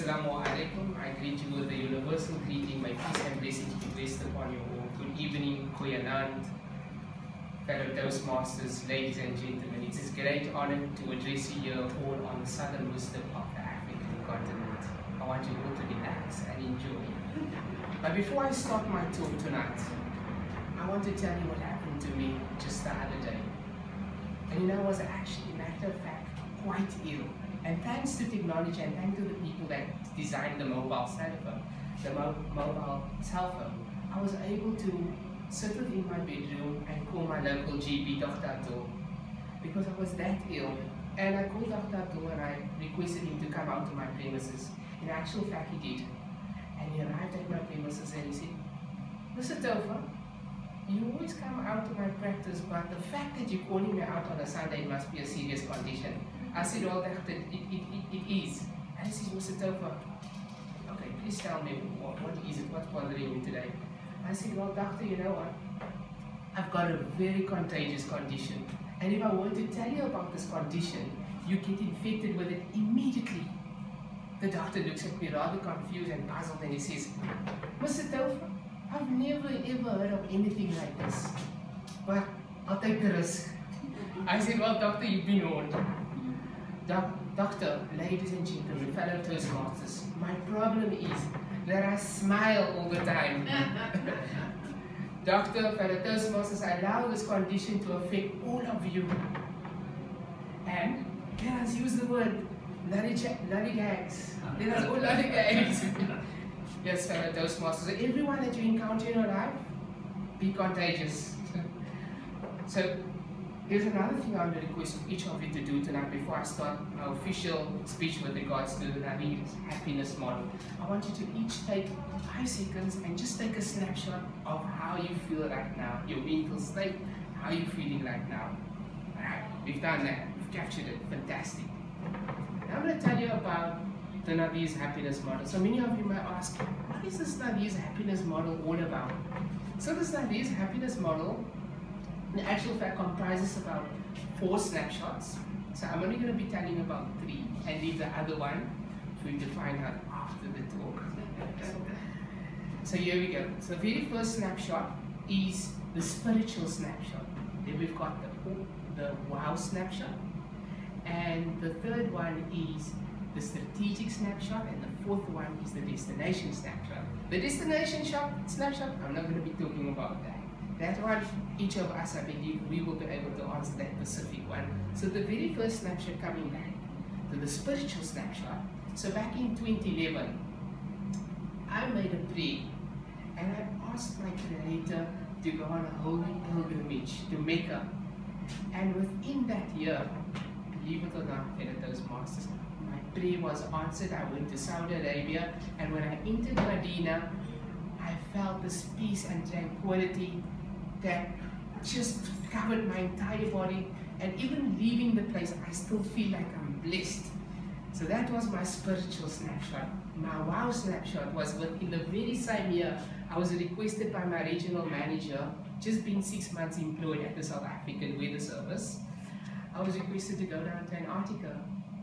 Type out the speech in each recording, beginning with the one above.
Assalamu alaikum. I greet you with the universal greeting. My peace and blessings be rest upon you all. Good evening, Koyanand, fellow Toastmasters, ladies and gentlemen. It is a great honor to address you here all on the southern wisdom of the African continent. I want you all to relax and enjoy. But before I start my talk tonight, I want to tell you what happened to me just the other day. And you know, I was actually, matter of fact, quite ill. And thanks to technology and thanks to the people that designed the mobile cell phone, I was able to sit within my bedroom and call my local GP, Dr. because I was that ill. And I called Dr. and I requested him to come out to my premises. In actual fact, he did. And he arrived at my premises and he said, Mr. Topher, you always come out to my practice, but the fact that you're calling me out on a Sunday must be a serious condition. I said, well, doctor, it is. And he says, Mr. Topher, okay, please tell me, what is it? What's bothering you today? I said, well, doctor, you know what? I've got a very contagious condition. And if I were to tell you about this condition, you get infected with it immediately. The doctor looks at me rather confused and puzzled and he says, Mr. Topher, I've never ever heard of anything like this, but I'll take the risk. I said, well, doctor, you've been warned. Doctor, ladies and gentlemen, fellow Toastmasters, my problem is that I smile all the time. Doctor, fellow Toastmasters, I allow this condition to affect all of you. And let us use the word lollygags. Let us all lollygags. Yes, fellow Toastmasters, everyone that you encounter in your life, be contagious. So, here's another thing I want to request of each of you to do tonight before I start my official speech with regards to the Natheer's happiness model. I want you to each take 5 seconds and just take a snapshot of how you feel right now, your mental state, how you're feeling right now. Alright, we've done that, we've captured it, fantastic. Now I'm going to tell you about the Natheer's happiness model. So many of you might ask, what is this Natheer's happiness model all about? So this Natheer's happiness model in actual fact comprises about 4 snapshots. So I'm only going to be telling about 3 and leave the other one for you to find out after the talk. So here we go. So the very first snapshot is the spiritual snapshot. Then we've got the wow snapshot. And the third one is the strategic snapshot, and the fourth one is the destination snapshot. The destination snapshot, I'm not going to be talking about that. That one, each of us, I believe, we will be able to answer that specific one. So the very first snapshot, coming back to the spiritual snapshot. So back in 2011, I made a prayer and I asked my Creator to go on a holy pilgrimage to Mecca. And within that year, believe it or not, fellow Toastmasters, my prayer was answered. I went to Saudi Arabia, and when I entered Medina, I felt this peace and tranquility that just covered my entire body, and even leaving the place, I still feel like I'm blessed. So that was my spiritual snapshot. My wow snapshot was within the very same year, I was requested by my regional manager, just being 6 months employed at the South African Weather Service, I was requested to go down to Antarctica.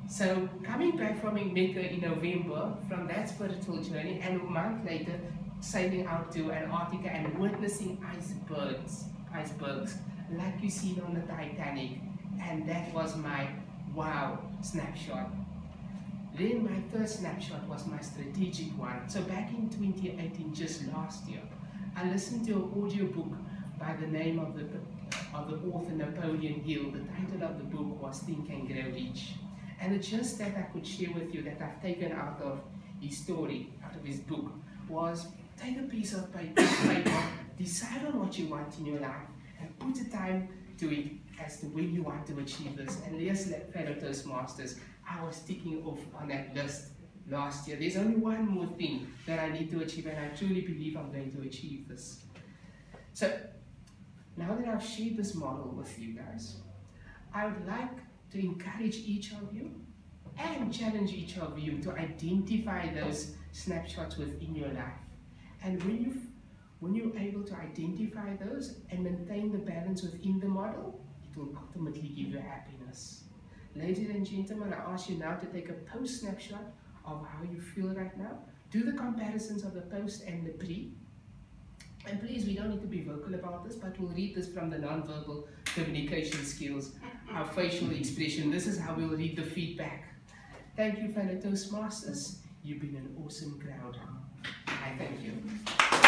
So coming back from Mecca in November, from that spiritual journey, and a month later, sailing out to Antarctica and witnessing icebergs like you see on the Titanic, and that was my wow snapshot. Then my third snapshot was my strategic one. So back in 2018, just last year, I listened to an audiobook by the name of the author Napoleon Hill. The title of the book was Think and Grow Rich. And the gist that I could share with you that I've taken out of his story, out of his book, was take a piece of paper, decide on what you want in your life, and put a time to it as to when you want to achieve this. And yes, fellow Toastmasters, I was ticking off on that list last year. There's only one more thing that I need to achieve, and I truly believe I'm going to achieve this. So, now that I've shared this model with you guys, I would like to encourage each of you and challenge each of you to identify those snapshots within your life. And when you're able to identify those and maintain the balance within the model, it will ultimately give you happiness. Ladies and gentlemen, I ask you now to take a post snapshot of how you feel right now. Do the comparisons of the post and the pre. And please, we don't need to be vocal about this, but we'll read this from the non-verbal communication skills, our facial expression. This is how we'll read the feedback. Thank you, fellow Toastmasters. You've been an awesome crowd. I thank you.